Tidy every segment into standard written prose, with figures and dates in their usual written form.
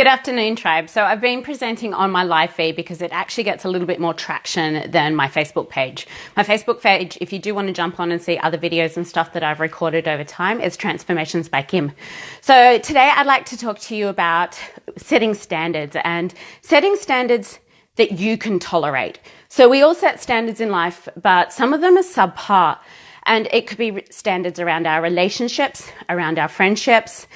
Good afternoon, tribe. So I've been presenting on my live feed because it actually gets a little bit more traction than my Facebook page. My Facebook page, if you do want to jump on and see other videos and stuff that I've recorded over time, is Transformations by Kim. So today I'd like to talk to you about setting standards and setting standards that you can tolerate. So we all set standards in life, but some of them are subpar. And it could be standards around our relationships, around our friendships,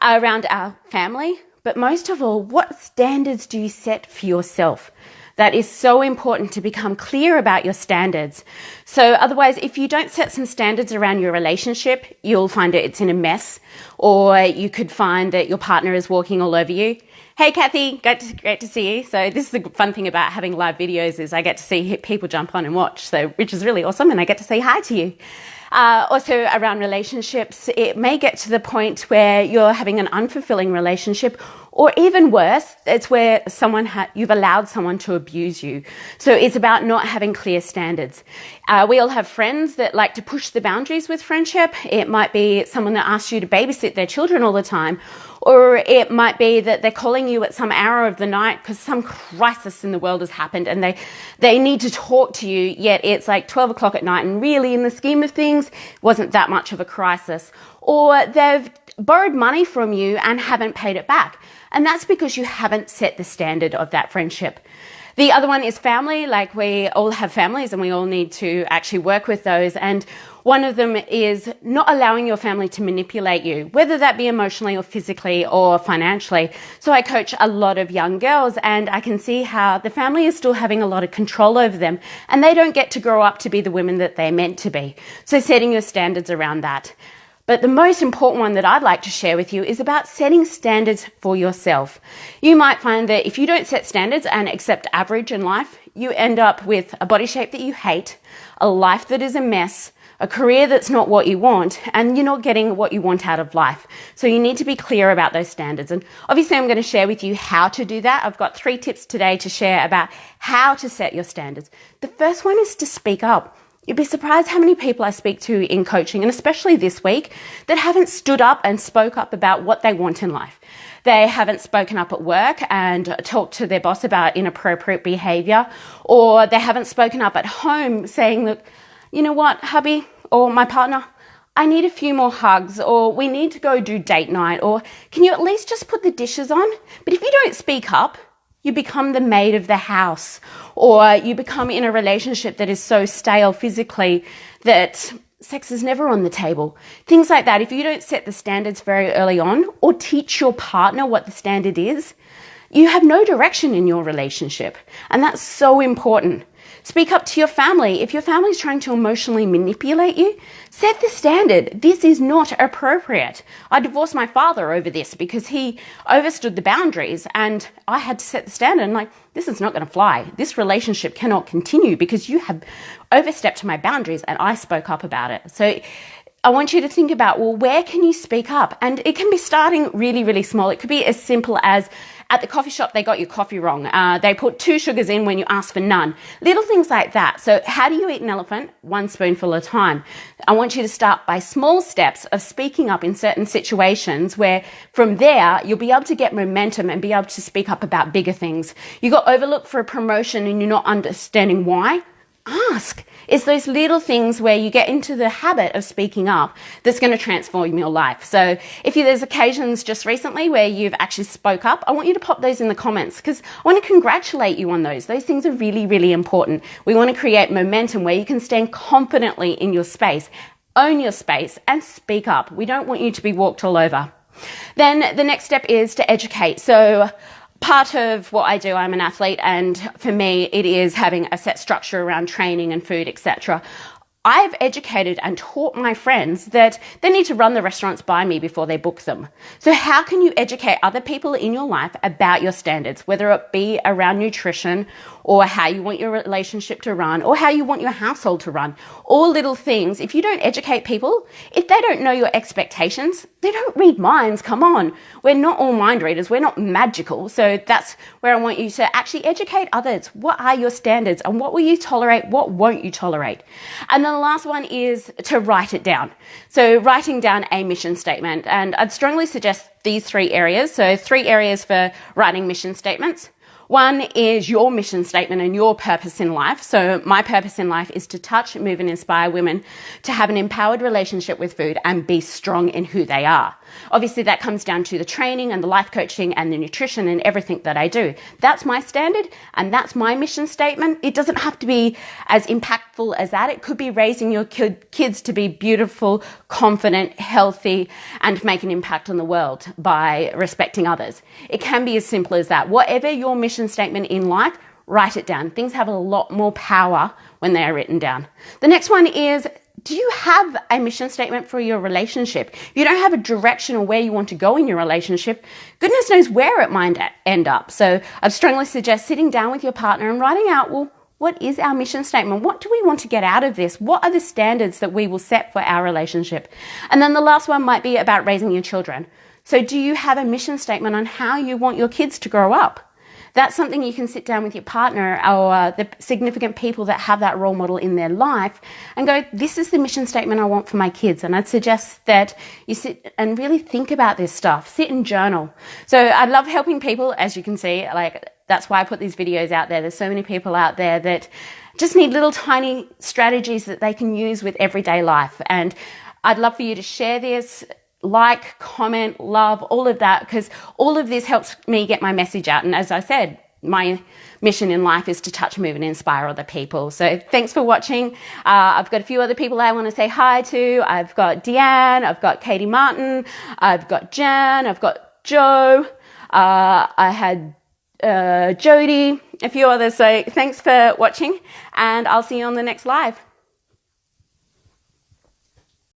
around our family. But most of all, what standards do you set for yourself? That is so important to become clear about your standards. So otherwise, if you don't set some standards around your relationship, you'll find it's in a mess, or you could find that your partner is walking all over you. Hey, Kathy, great to see you. So this is the fun thing about having live videos is I get to see people jump on and watch, so which is really awesome, and I get to say hi to you. Also around relationships, it may get to the point where you're having an unfulfilling relationship, or even worse, it's where you've allowed someone to abuse you. So it's about not having clear standards. We all have friends that like to push the boundaries with friendship. It might be someone that asks you to babysit their children all the time, or it might be that they're calling you at some hour of the night because some crisis in the world has happened and they need to talk to you, yet it's like 12 o'clock at night and really in the scheme of things wasn't that much of a crisis. Or they've borrowed money from you and haven't paid it back. And that's because you haven't set the standard of that friendship. The other one is family. Like, we all have families and we all need to actually work with those. And one of them is not allowing your family to manipulate you, whether that be emotionally or physically or financially. So I coach a lot of young girls and I can see how the family is still having a lot of control over them and they don't get to grow up to be the women that they're meant to be. So setting your standards around that. But the most important one that I'd like to share with you is about setting standards for yourself. You might find that if you don't set standards and accept average in life, you end up with a body shape that you hate, a life that is a mess, a career that's not what you want, and you're not getting what you want out of life. So you need to be clear about those standards. And obviously I'm going to share with you how to do that. I've got 3 tips today to share about how to set your standards. The first one is to speak up. You'd be surprised how many people I speak to in coaching, and especially this week, that haven't stood up and spoke up about what they want in life. They haven't spoken up at work and talked to their boss about inappropriate behavior, or they haven't spoken up at home saying, look, you know what, hubby or my partner, I need a few more hugs, or we need to go do date night, or can you at least just put the dishes on? But if you don't speak up, you become the maid of the house, or you become in a relationship that is so stale physically that sex is never on the table. Things like that. If you don't set the standards very early on or teach your partner what the standard is, you have no direction in your relationship. And that's so important. Speak up to your family. If your family is trying to emotionally manipulate you, set the standard. This is not appropriate. I divorced my father over this because he overstood the boundaries and I had to set the standard. And like, this is not going to fly. This relationship cannot continue because you have overstepped my boundaries and I spoke up about it. So I want you to think about, well, where can you speak up? And it can be starting really, really small. It could be as simple as at the coffee shop, they got your coffee wrong. They put 2 sugars in when you asked for none. Little things like that. So how do you eat an elephant? 1 spoonful at a time. I want you to start by small steps of speaking up in certain situations where from there, you'll be able to get momentum and be able to speak up about bigger things. You got overlooked for a promotion and you're not understanding why? Ask. It's those little things where you get into the habit of speaking up that's going to transform your life. So if there's occasions just recently where you've actually spoke up, I want you to pop those in the comments because I want to congratulate you on those. Those things are really, really important. We want to create momentum where you can stand confidently in your space, own your space, and speak up. We don't want you to be walked all over. Then the next step is to educate. So part of what I do, I'm an athlete, and for me, it is having a set structure around training and food, etc. I've educated and taught my friends that they need to run the restaurants by me before they book them. So how can you educate other people in your life about your standards, whether it be around nutrition or how you want your relationship to run or how you want your household to run? All little things. If you don't educate people, if they don't know your expectations, they don't read minds. Come on. We're not all mind readers. We're not magical. So that's where I want you to actually educate others. What are your standards and what will you tolerate? What won't you tolerate? And the the last one is to write it down. So writing down a mission statement. And I'd strongly suggest these 3 areas. So 3 areas for writing mission statements. One is your mission statement and your purpose in life. So my purpose in life is to touch, move and inspire women to have an empowered relationship with food and be strong in who they are. Obviously that comes down to the training and the life coaching and the nutrition and everything that I do. That's my standard and that's my mission statement. It doesn't have to be as impactful as that. It could be raising your kids to be beautiful, confident, healthy, and make an impact on the world by respecting others. It can be as simple as that. Whatever your mission statement in life, write it down. Things have a lot more power when they are written down. The next one is, do you have a mission statement for your relationship? If you don't have a direction or where you want to go in your relationship, goodness knows where it might end up. So I'd strongly suggest sitting down with your partner and writing out, well, what is our mission statement? What do we want to get out of this? What are the standards that we will set for our relationship? And then the last one might be about raising your children. So do you have a mission statement on how you want your kids to grow up? That's something you can sit down with your partner or the significant people that have that role model in their life and go, this is the mission statement I want for my kids. And I'd suggest that you sit and really think about this stuff, sit and journal. So I love helping people, as you can see, that's why I put these videos out there. There's so many people out there that just need little tiny strategies that they can use with everyday life. And I'd love for you to share this, like, comment, love, all of that, because all of this helps me get my message out. And as I said, my mission in life is to touch, move and inspire other people. So thanks for watching. I've got a few other people I want to say hi to. I've got Deanne, I've got Katie Martin, I've got Jan, I've got Joe, I had Jody, a few others. So thanks for watching and I'll see you on the next live.